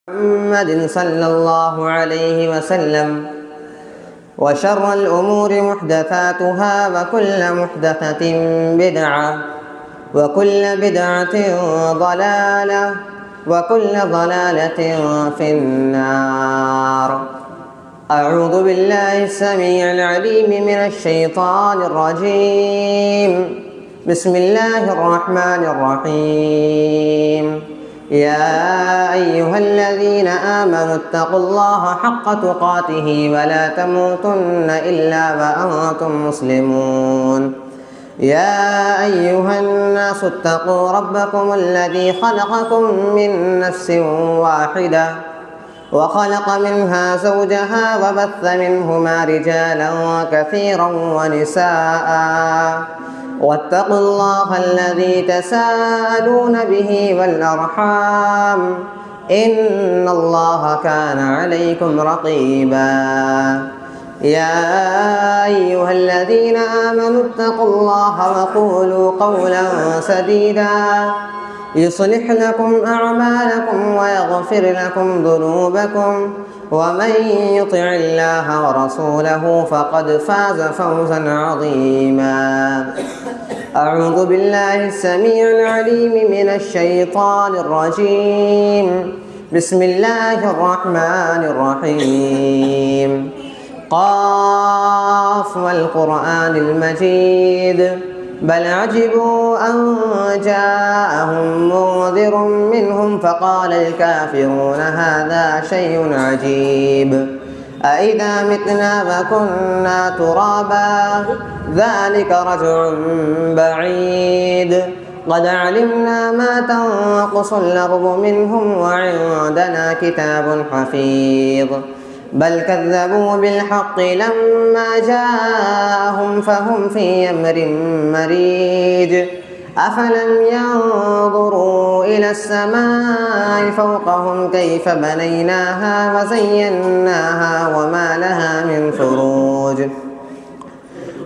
محمد صلى الله عليه وسلم وشر الأمور محدثاتها وكل محدثة بدعة وكل بدعة ضلالة وكل ضلالة في النار. أعوذ بالله السميع العليم من الشيطان الرجيم. بسم الله الرحمن الرحيم. يا أيها الذين آمنوا اتقوا الله حق تقاته ولا تموتن إلا وأنتم مسلمون. يا أيها الناس اتقوا ربكم الذي خلقكم من نفس واحدة وخلق منها زوجها وبث منهما رجالا كثيرا ونساء واتقوا الله الذي تساءلون به والأرحام إن الله كان عليكم رقيبا. يا أيها الذين آمنوا اتقوا الله وقولوا قولا سديدا يصلح لكم أعمالكم ويغفر لكم ذنوبكم ومن يطع الله ورسوله فقد فاز فوزا عظيما. أعوذ بالله السميع العليم من الشيطان الرجيم. بسم الله الرحمن الرحيم. قاف والقرآن المجيد بل عجبوا أن جاءهم منذر منهم فقال الكافرون هذا شيء عجيب أإذا متنا وكنا ترابا ذلك رجع بعيد قد علمنا ما تنقص الأرض منهم وعندنا كتاب حفيظ بل كذبوا بالحق لما جاءهم فهم في أمر مريج أفلم ينظروا إلى السماء فوقهم كيف بنيناها وزيناها وما لها من فروج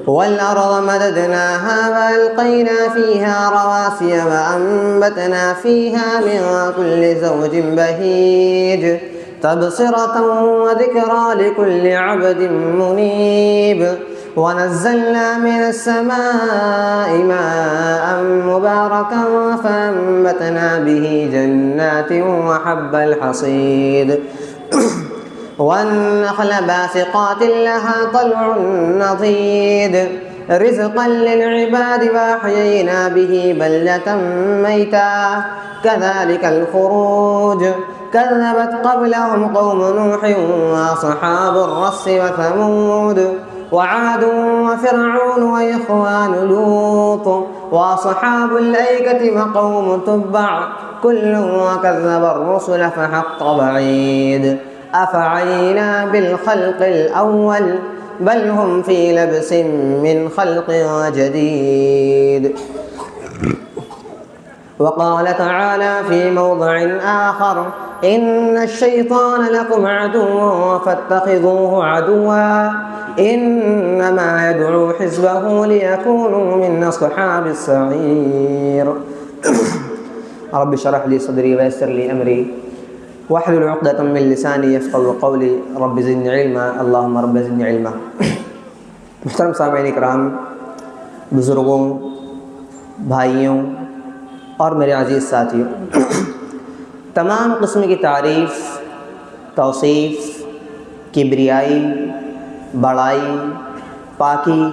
والأرض مددناها وألقينا فيها رواسي وأنبتنا فيها من كل زوج بهيج تبصرة وذكرى لكل عبد منيب ونزلنا من السماء ماء مباركا فأنبتنا به جنات وحب الحصيد والنخل باسقات لها طلع نضيد رزقا للعباد وأحيينا به بلدة ميتا كذلك الخروج كذبت قبلهم قوم نوح وأصحاب الرس وثمود وعاد وفرعون وإخوان لوط وأصحاب الأيكة وقوم تبع كل كذب الرسل فحق وعيد أفعينا بالخلق الأول بل هم في لبس من خلق جديد. وقال تعالى في موضع آخر إن الشيطان لكم عدو فاتخذوه عدوا إنما يدعو حزبه ليكونوا من أصحاب السعير. رب اشرح لي صدري ويسر لي أمري واحلل عقدة من لساني يفقهوا قولي رب زدني علما اللهم رب زدني علما. محترم سامعین کرام، بزرگوں، بھائیوں اور میرے عزیز ساتھیوں، تمام قسم کی تعریف، توصیف، کبریائی، بڑائی، پاکی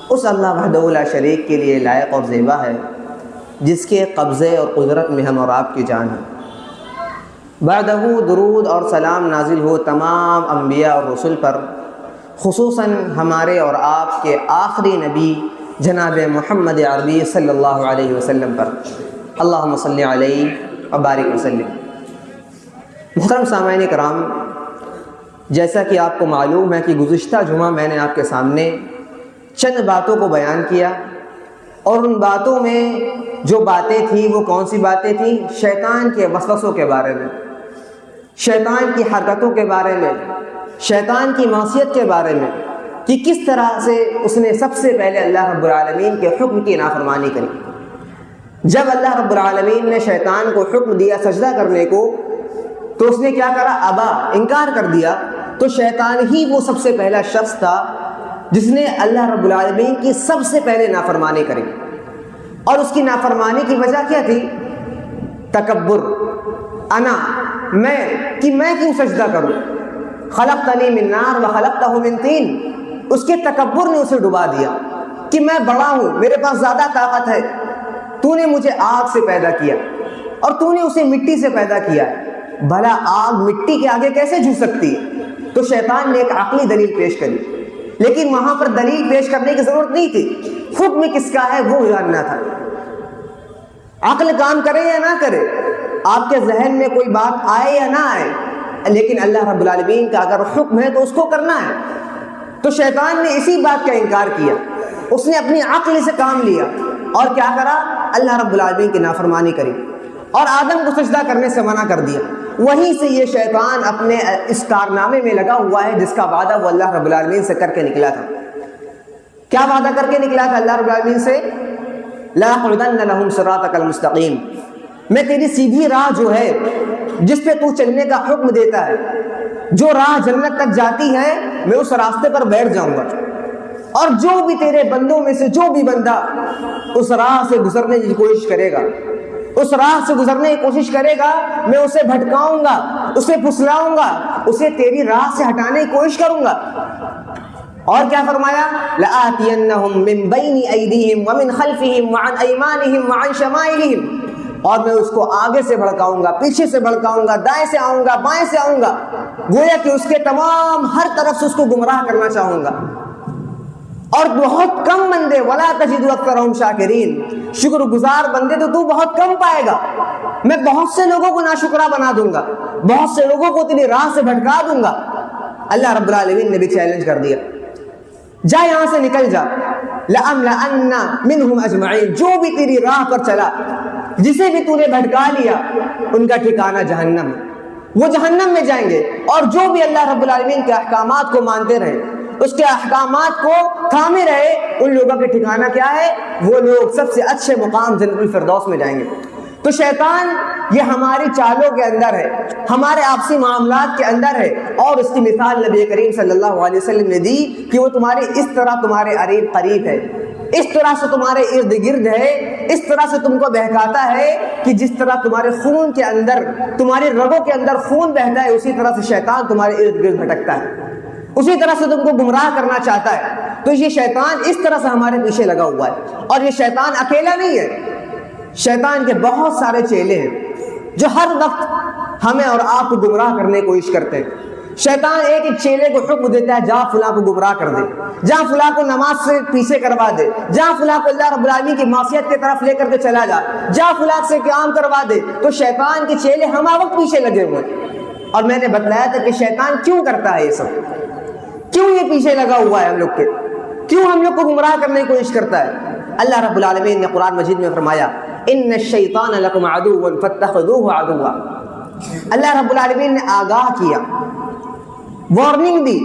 اس اللہ وحدہ لا شریک کے لیے لائق اور زیبا ہے جس کے قبضے اور قدرت میں ہم اور آپ کی جان ہے۔ بعدہ درود اور سلام نازل ہو تمام انبیاء اور رسل پر، خصوصاً ہمارے اور آپ کے آخری نبی جناب محمد عربی صلی اللہ علیہ وسلم پر، اللہم صلی علیہ وبارک وسلم۔ محترم سامعین کرام، جیسا کہ آپ کو معلوم ہے کہ گزشتہ جمعہ میں نے آپ کے سامنے چند باتوں کو بیان کیا، اور ان باتوں میں جو باتیں تھیں وہ کون سی باتیں تھیں؟ شیطان کے وسوسوں کے بارے میں، شیطان کی حرکتوں کے بارے میں، شیطان کی معصیت کے بارے میں، کہ کس طرح سے اس نے سب سے پہلے اللہ رب العالمین کے حکم کی نافرمانی کری۔ جب اللہ رب العالمین نے شیطان کو حکم دیا سجدہ کرنے کو تو اس نے کیا کرا؟ ابا، انکار کر دیا. تو شیطان ہی وہ سب سے پہلا شخص تھا جس نے اللہ رب العالمین کی سب سے پہلے نافرمانی کری. اور اس کی نافرمانی کی وجہ کیا تھی؟ تکبر، انا، میں کیوں سجدہ کروں؟ خلقتنی من نار وخلقتہ من طین. اس کے تکبر نے اسے ڈبا دیا کہ میں بڑا ہوں، میرے پاس زیادہ طاقت ہے، تو نے مجھے آگ سے پیدا کیا اور تو نے اسے مٹی سے پیدا کیا ہے، بھلا آگ مٹی کے آگے کیسے جھک سکتی ہے؟ تو شیطان نے ایک عقلی دلیل پیش کری، لیکن وہاں پر دلیل پیش کرنے کی ضرورت نہیں تھی. حکم کس کا ہے وہ جاننا تھا. عقل کام کرے یا نہ کرے، آپ کے ذہن میں کوئی بات آئے یا نہ آئے، لیکن اللہ رب العالمین کا اگر حکم ہے تو اس کو کرنا ہے. تو شیطان نے اسی بات کا انکار کیا، اس نے اپنی عقل سے کام لیا اور کیا کرا؟ اللہ رب العالمین کی نافرمانی کری اور آدم کو سجدہ کرنے سے منع کر دیا. وہیں سے یہ شیطان اپنے اس کارنامے میں لگا ہوا ہے جس کا وعدہ وہ اللہ رب العالمین سے کر کے نکلا تھا. کیا وعدہ کر کے نکلا تھا اللہ رب العالمین سے؟ لَأَقْعُدَنَّ لَهُمْ صِرَاطَكَ الْمُسْتَقِيمَ. میں تیری سیدھی راہ جو ہے جس پہ تو چلنے کا حکم دیتا ہے، جو راہ جنت تک جاتی ہے، میں اس راستے پر بیٹھ جاؤں گا. اور جو بھی تیرے بندوں میں سے جو بھی بندہ اس راہ سے گزرنے کی کوشش کرے گا، اس راہ سے گزرنے کی کوشش کرے گا، میں اسے بھٹکاؤں گا، اسے پھسلاؤں گا، اسے تیری راہ سے ہٹانے کی کوشش کروں گا. اور کیا فرمایا؟ لَآتِيَنَّهُم مِّن بَيْنِ أَيْدِيهِمْ وَمِنْ خَلْفِهِمْ وَعَنْ أَيْمَانِهِمْ وَعَنْ شَمَائِلِهِمْ. اور میں اس کو آگے سے بھڑکاؤں گا، پیچھے سے بھڑکاؤں گا، دائیں سے آؤں گا، بائیں سے آؤں گا. گویا کہ اس کے تمام ہر طرف سے اس کو گمراہ کرنا چاہوں گا. اور بہت کم بندے، وَلَا تَجِدُ أَكْثَرَهُمْ شَاكِرِينَ، شکر گزار بندے تو بہت کم پائے گا. میں بہت سے لوگوں کو ناشکرا بنا دوں گا، بہت سے لوگوں کو تیری راہ سے بھٹکا دوں گا. اللہ رب العالمین نے بھی چیلنج کر دیا، جا یہاں سے نکل جا. لَأَمْلَأَنَّ مِنْهُمْ أَجْمَعِينَ. جو بھی تیری راہ پر چلا، جسے بھی تو نے بھٹکا لیا، ان کا ٹھکانہ جہنم ہے، وہ جہنم میں جائیں گے. اور جو بھی اللہ رب العالمین کے احکامات کو مانتے رہے، اس کے احکامات کو تھامے رہے، ان لوگوں کے ٹھکانہ کیا ہے؟ وہ لوگ سب سے اچھے مقام جنت الفردوس میں جائیں گے. تو شیطان یہ ہماری چالوں کے اندر ہے، ہمارے آپسی معاملات کے اندر ہے. اور اس کی مثال نبی کریم صلی اللہ علیہ وسلم نے دی کہ وہ اس طرح تمہارے قریب ہے، اس طرح سے تمہارے ارد گرد ہے، اس طرح سے تم کو بہکاتا ہے کہ جس طرح تمہارے خون کے اندر، تمہاری رگوں کے اندر خون بہتا ہے، اسی طرح سے شیطان تمہارے ارد گرد بھٹکتا ہے، اسی طرح سے تم کو گمراہ کرنا چاہتا ہے. تو یہ شیطان اس طرح سے ہمارے پیچھے لگا ہوا ہے. اور یہ شیطان اکیلا نہیں ہے، شیطان کے بہت سارے چیلے ہیں جو ہر وقت ہمیں اور آپ کو گمراہ کرنے کی کوشش کرتے ہیں. شیطان ایک ایک چیلے کو حکم دیتا ہے، جا فلاں کو گمراہ کر دے، جا فلاں کو نماز سے پیچھے کروا دے، جا فلاں کو اللہ رب العالمین کی معصیت کی طرف لے کر کے چلا جا، جا فلاں سے قیام کروا دے. تو شیطان کے چیلے ہم وقت پیچھے لگے ہوئے ہیں. اور میں نے بتلایا تھا کہ شیطان کیوں کرتا ہے یہ سب، کیوں یہ پیچھے لگا ہوا ہے ہم لوگ کے، کیوں ہم لوگ کو گمراہ کرنے کی کوشش کرتا ہے. اللہ رب العالمین نے قرآن مجید میں فرمایا، ان الشیطان لکم عدو فاتخذوہ عدوا. اللہ رب العالمین نے آگاہ کیا، وارننگ دی،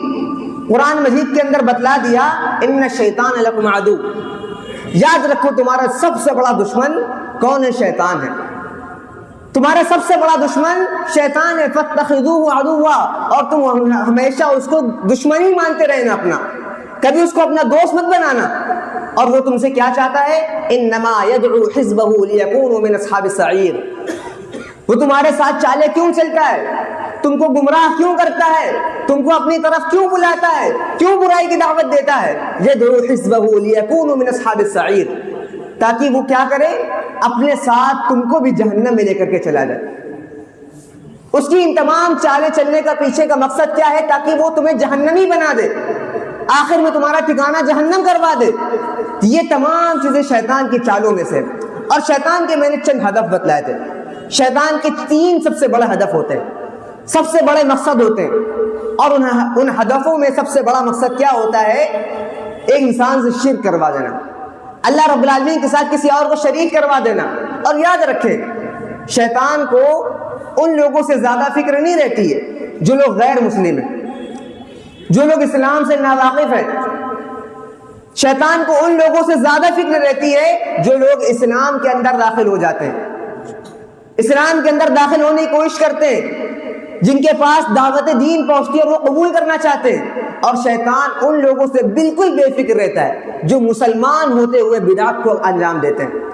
قرآن مجید کے اندر بتلا دیا، ان الشیطان لکم عدو. یاد رکھو تمہارا سب سے بڑا دشمن کون ہے؟ شیطان ہے. تمہارا سب سے بڑا دشمن شیطان ہے. فاتخذوہ عدوا. اور تم ہمیشہ اس کو دشمنی مانتے رہنا اپنا، کبھی اس کو اپنا دوست مت بنانا. اور وہ تم سے کیا چاہتا ہے؟ انما یدعو حزبہ لیکونوا من اصحاب السعیر. وہ تمہارے ساتھ چالے کیوں چلتا ہے؟ تم کو گمراہ کیوں کرتا ہے؟ تم کو اپنی طرف کیوں بلاتا ہے؟ کیوں برائی کی دعوت دیتا ہے؟ یدعو حزبہ لیکونوا من اصحاب السعیر، تاکہ وہ کیا کرے؟ اپنے ساتھ تم کو بھی جہنم میں لے کر کے چلا جائے. اس کی ان تمام چالیں چلنے کا پیچھے کا مقصد کیا ہے؟ تاکہ وہ تمہیں جہنمی بنا دے، آخر میں تمہارا ٹھکانہ جہنم کروا دے. یہ تمام چیزیں شیطان کی چالوں میں سے. اور شیطان کے میں نے چند ہدف بتلائے تھے. شیطان کے 3 سب سے بڑے ہدف ہوتے ہیں، سب سے بڑے مقصد ہوتے ہیں. اور ان ہدفوں میں سب سے بڑا مقصد کیا ہوتا ہے؟ ایک انسان سے شرک کروا دینا، اللہ رب العالمین کے ساتھ کسی اور کو شریک کروا دینا. اور یاد رکھیں، شیطان کو ان لوگوں سے زیادہ فکر نہیں رہتی ہے جو لوگ غیر مسلم ہیں، جو لوگ اسلام سے ناواقف ہیں. شیطان کو ان لوگوں سے زیادہ فکر رہتی ہے جو لوگ اسلام کے اندر داخل ہو جاتے ہیں، اسلام کے اندر داخل ہونے کی کوشش کرتے ہیں. جن کے پاس دعوت دین پہنچتی ہے اور وہ قبول کرنا چاہتے ہیں، اور شیطان ان لوگوں سے بالکل بے فکر رہتا ہے جو مسلمان ہوتے ہوئے بدعت کو انجام دیتے ہیں،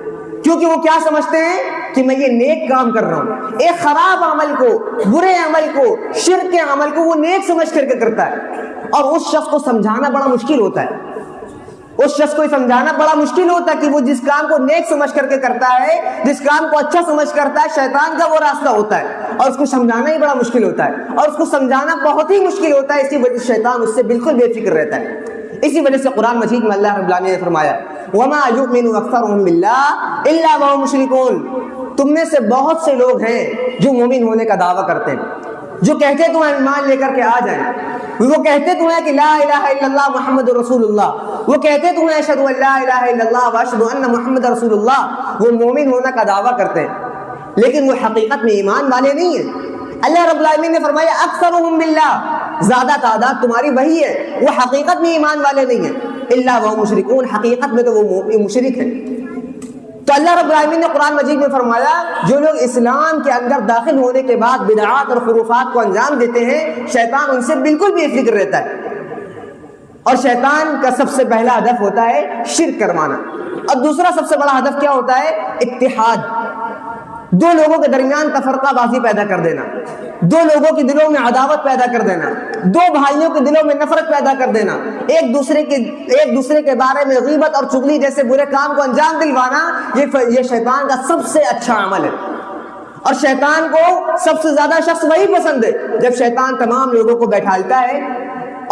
کیونکہ وہ کیا سمجھتے ہیں کہ میں یہ نیک کام کر رہا ہوں۔ ایک خراب عمل کو، برے عمل کو، شرک کے عمل کو وہ نیک سمجھ کر کے کرتا ہے، اور اس شخص کو سمجھانا بڑا مشکل ہوتا ہے، اس شخص کو سمجھانا بڑا مشکل ہوتا ہے کہ وہ جس کام کو نیک سمجھ کر کے کرتا ہے، جس کام کو اچھا سمجھ کرتا ہے، شیطان کا وہ راستہ ہوتا ہے، اور اس کو سمجھانا ہی بڑا مشکل ہوتا ہے، اور اس کو سمجھانا بہت ہی مشکل ہوتا ہے۔ اسی وجہ سے شیطان اس سے بالکل بے فکر رہتا ہے۔ اسی وجہ سے قرآن مجید میں اللہ رب العالمین نے فرمایا وَمَا يُؤْمِنُ أَكْثَرُهُم بِاللَّهِ إِلَّا وَهُمْ مُشْرِكُونَ، تم میں سے بہت سے لوگ ہیں جو مومن ہونے کا دعویٰ کرتے ہیں، جو کہتے تو ہیں ایمان لے کر کے آ جائیں، وہ کہتے تو ہیں کہ لا الہ الا اللہ محمد رسول اللہ، وہ کہتے تو ہیں اشہد ان لا الہ الا اللہ واشہد ان محمد رسول اللہ، وہ مومن ہونے کا دعویٰ کرتے ہیں لیکن وہ حقیقت میں ایمان والے نہیں ہیں۔ اللہ رب العالمین نے فرمایا اکثرهم باللہ، زیادہ تعداد تمہاری وہی ہے، وہ حقیقت میں ایمان والے نہیں ہیں، الا وہ مشرکون، حقیقت میں تو وہ مشرک ہیں۔ تو اللہ رب العالمین نے قرآن مجید میں فرمایا جو لوگ اسلام کے اندر داخل ہونے کے بعد بدعات اور خرافات کو انجام دیتے ہیں، شیطان ان سے بالکل بے فکر رہتا ہے، اور شیطان کا سب سے پہلا ہدف ہوتا ہے شرک کروانا، اور دوسرا سب سے بڑا ہدف کیا ہوتا ہے؟ اتحاد، دو لوگوں کے درمیان تفرقہ بازی پیدا کر دینا، دو لوگوں کے دلوں میں عداوت پیدا کر دینا، دو بھائیوں کے دلوں میں نفرت پیدا کر دینا، ایک دوسرے کے بارے میں غیبت اور چغلی جیسے برے کام کو انجام دلوانا، یہ شیطان کا سب سے اچھا عمل ہے، اور شیطان کو سب سے زیادہ شخص وہی پسند ہے جب شیطان تمام لوگوں کو بیٹھالتا ہے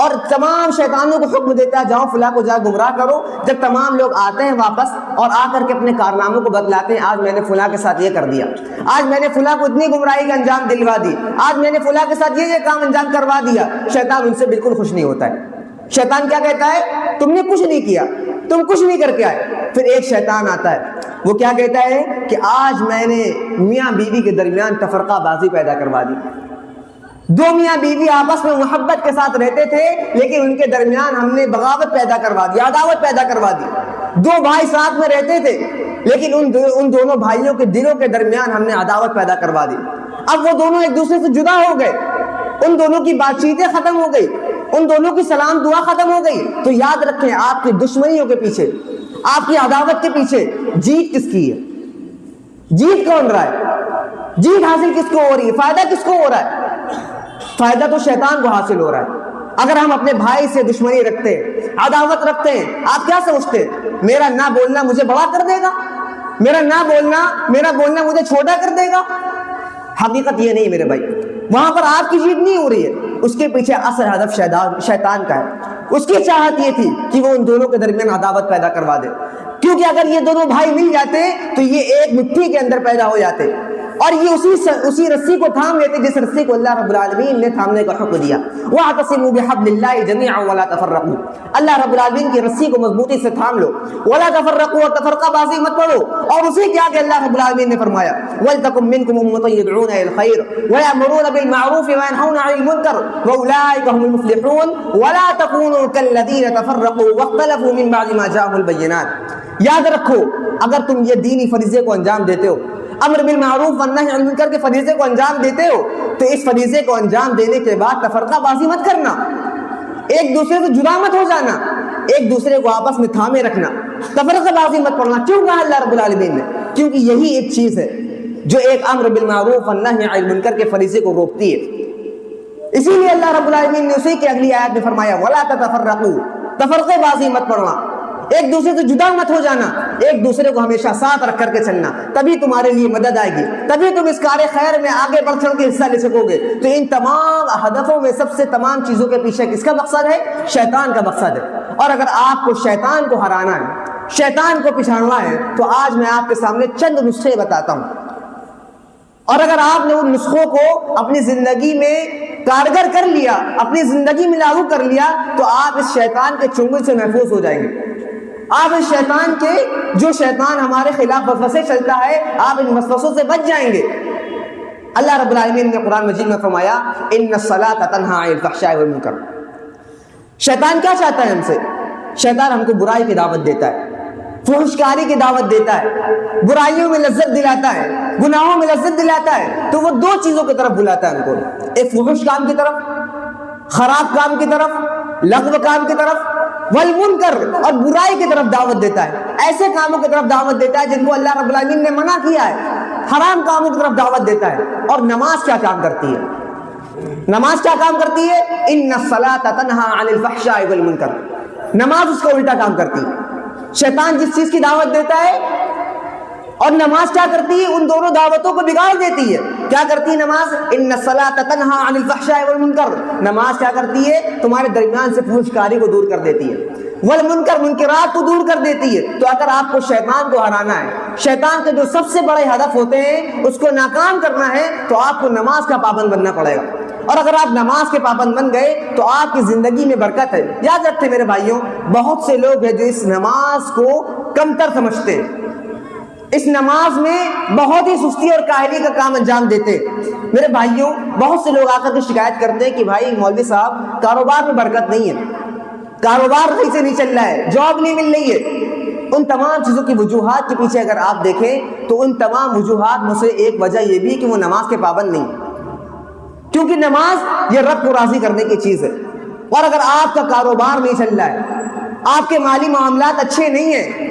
اور تمام شیطانوں کو حکم دیتا ہے جاؤ فلاں کو جا گمراہ کرو۔ جب تمام لوگ آتے ہیں واپس اور آ کر کے اپنے کارناموں کو بتلاتے ہیں، آج میں نے فلاں کے ساتھ یہ کر دیا، آج میں نے فلاں کو اتنی گمراہی کا انجام دلوا دی، آج میں نے فلاں کے ساتھ یہ کام انجام کروا دیا، شیطان ان سے بالکل خوش نہیں ہوتا ہے۔ شیطان کیا کہتا ہے؟ تم نے کچھ نہیں کیا، تم کچھ نہیں کر کے آئے۔ پھر ایک شیطان آتا ہے، وہ کیا کہتا ہے کہ آج میں نے میاں بیوی کے درمیان تفرقہ بازی پیدا کروا دی، دو میاں بیوی آپس میں محبت کے ساتھ رہتے تھے لیکن ان کے درمیان ہم نے بغاوت پیدا کروا دی، عداوت پیدا کروا دی، دو بھائی ساتھ میں رہتے تھے لیکن ان دونوں بھائیوں کے دلوں کے درمیان ہم نے عداوت پیدا کروا دی۔ اب وہ دونوں ایک دوسرے سے جدا ہو گئے، ان دونوں کی بات چیتیں ختم ہو گئی، ان دونوں کی سلام دعا ختم ہو گئی۔ تو یاد رکھیں آپ کی دشمنیوں کے پیچھے، آپ کی عداوت کے پیچھے جیت کس کی ہے؟ جیت کون رہا ہے؟ جیت حاصل کس کو ہو رہی ہے؟ فائدہ کس کو ہو رہا ہے؟ فائدہ تو شیطان کو حاصل ہو رہا ہے۔ اگر ہم اپنے بھائی سے دشمنی رکھتے ہیں، عداوت رکھتے ہیں، آپ کیا سمجھتے ہیں میرا نہ بولنا مجھے بڑا کر دے گا، میرا بولنا مجھے چھوٹا کر دے گا؟ حقیقت یہ نہیں میرے بھائی، وہاں پر آپ کی جیت نہیں ہو رہی ہے، اس کے پیچھے اصل ہدف شیطان کا ہے۔ اس کی چاہت یہ تھی کہ وہ ان دونوں کے درمیان عداوت پیدا کروا دے، کیونکہ اگر یہ دونوں بھائی مل جاتے تو یہ ایک مٹھی کے اندر پیدا ہو جاتے اور یہ اسی رسی کو تھام لیتے جس رسی کو اللہ رب العالمین نے تھامنے کا حکم دیا۔ وَاعْتَصِمُوا بِحَبْلِ اللَّهِ جَمِيعًا وَلَا تَفَرَّقُوا، اللہ رب العالمین کی رسی کو مضبوطی سے تھام لو، وَلَا تَفَرَّقُوا، اور تفرقہ بازی مت پڑو۔ اور اسی کیا کہ اللہ رب العالمین نے فرمایا وَلْتَكُن مِّنكُمْ أُمَّةٌ يَدْعُونَ إِلَى الْخَيْرِ وَيَأْمُرُونَ بِالْمَعْرُوفِ وَيَنْهَوْنَ عَنِ الْمُنكَرِ وَأُولَٰئِكَ هُمُ الْمُفْلِحُونَ وَلَا تَكُونُوا كَالَّذِينَ تَفَرَّقُوا وَاخْتَلَفُوا مِن بَعْدِ مَا جَاءَهُمُ الْبَيِّنَاتُ۔ یاد رکھو اگر تم یہ دینی فریضے کو انجام دیتے ہو، امر بالمعروف والنہی عن المنکر کے فریضے کو انجام دیتے ہو، تو اس فریضے کو انجام دینے کے بعد تفرقہ بازی مت کرنا، ایک دوسرے سے جدا مت ہو جانا، ایک دوسرے کو آپس میں تھامے رکھنا، تفرقہ بازی مت کرنا۔ کیوں کہا اللہ رب العالمین نے؟ کیونکہ یہی ایک چیز ہے جو ایک امر بالمعروف والنہی عن المنکر کے فریضے کو روکتی ہے۔ اسی لیے اللہ رب العالمین نے اسی کی اگلی آیت میں فرمایا وَلَا تَتَفَرَّقُوا، تفرقہ بازی مت پڑنا، ایک دوسرے سے جدا مت ہو جانا، ایک دوسرے کو ہمیشہ ساتھ رکھ کر کے چلنا، تبھی تمہارے لیے مدد آئے گی، تبھی تم اس کار خیر میں آگے بڑھ چڑھ کے حصہ لے سکو گے۔ تو ان تمام ہدفوں میں سب سے تمام چیزوں کے پیچھے کس کا مقصد ہے؟ شیطان کا مقصد ہے۔ اور اگر آپ کو شیطان کو ہرانا ہے، شیطان کو پچھاڑنا ہے، تو آج میں آپ کے سامنے چند نسخے بتاتا ہوں، اور اگر آپ نے ان نسخوں کو اپنی زندگی میں کارگر کر لیا، اپنی زندگی میں لاگو کر لیا، تو آپ اس شیطان کے چنگل سے محفوظ ہو جائیں گے۔ آپ اس شیطان کے، جو شیطان ہمارے خلاف وسوسے چلتا ہے، آپ ان وسوسوں سے بچ جائیں گے۔ اللہ رب العالمین نے قرآن مجید میں فرمایا ان الصلاۃ تنہی عن الفحشاء والمنکر۔ شیطان کیا چاہتا ہے ہم سے؟ شیطان ہم کو برائی کی دعوت دیتا ہے، فحشکاری کی دعوت دیتا ہے، برائیوں میں لذت دلاتا ہے، گناہوں میں لذت دلاتا ہے، تو وہ دو چیزوں کی طرف بلاتا ہے ان کو، ایک فحش کام کی طرف، خراب کام کی طرف، لغو کام کی طرف، والمنکر اور برائی کی طرف دعوت دیتا ہے، ایسے کاموں کی طرف دعوت دیتا ہے جن کو اللہ رب العالمین نے منع کیا ہے، حرام کاموں کی طرف دعوت دیتا ہے۔ اور نماز کیا کام کرتی ہے؟ نماز کیا کام کرتی ہے؟ ان الصلاۃ تنہی عن الفحشاء والمنکر، نماز اس کا الٹا کام کرتی ہے۔ شیطان جس چیز کی دعوت دیتا ہے اور نماز کیا کرتی ہے، ان دونوں دعوتوں کو بگاڑ دیتی ہے۔ کیا کرتی ہے نماز؟ ان الصلاۃ تنہی عن الفحشاء والمنکر، نماز کیا کرتی ہے؟ تمہارے درمیان سے فحشکاری کو دور کر دیتی ہے، والمنکر منکرات کو دور کر دیتی ہے۔ تو اگر آپ کو شیطان کو ہرانا ہے، شیطان کے جو سب سے بڑے ہدف ہوتے ہیں اس کو ناکام کرنا ہے، تو آپ کو نماز کا پابند بننا پڑے گا۔ اور اگر آپ نماز کے پابند بن گئے تو آپ کی زندگی میں برکت ہے۔ یاد رکھتے میرے بھائیوں، بہت سے لوگ ہیں جو اس نماز کو کمتر سمجھتے ہیں، اس نماز میں بہت ہی سستی اور کاہلی کا کام انجام دیتے۔ میرے بھائیوں، بہت سے لوگ آ کر کے شکایت کرتے ہیں کہ بھائی مولوی صاحب کاروبار میں برکت نہیں ہے، کاروبار صحیح سے نہیں چل رہا ہے، جاب نہیں مل رہی ہے۔ ان تمام چیزوں کی وجوہات کے پیچھے اگر آپ دیکھیں تو ان تمام وجوہات میں سے ایک وجہ یہ بھی کہ وہ نماز کے پابند نہیں، کیونکہ نماز یہ رب کو راضی کرنے کی چیز ہے۔ اور اگر آپ کا کاروبار نہیں چل رہا ہے، آپ کے مالی معاملات اچھے نہیں ہیں،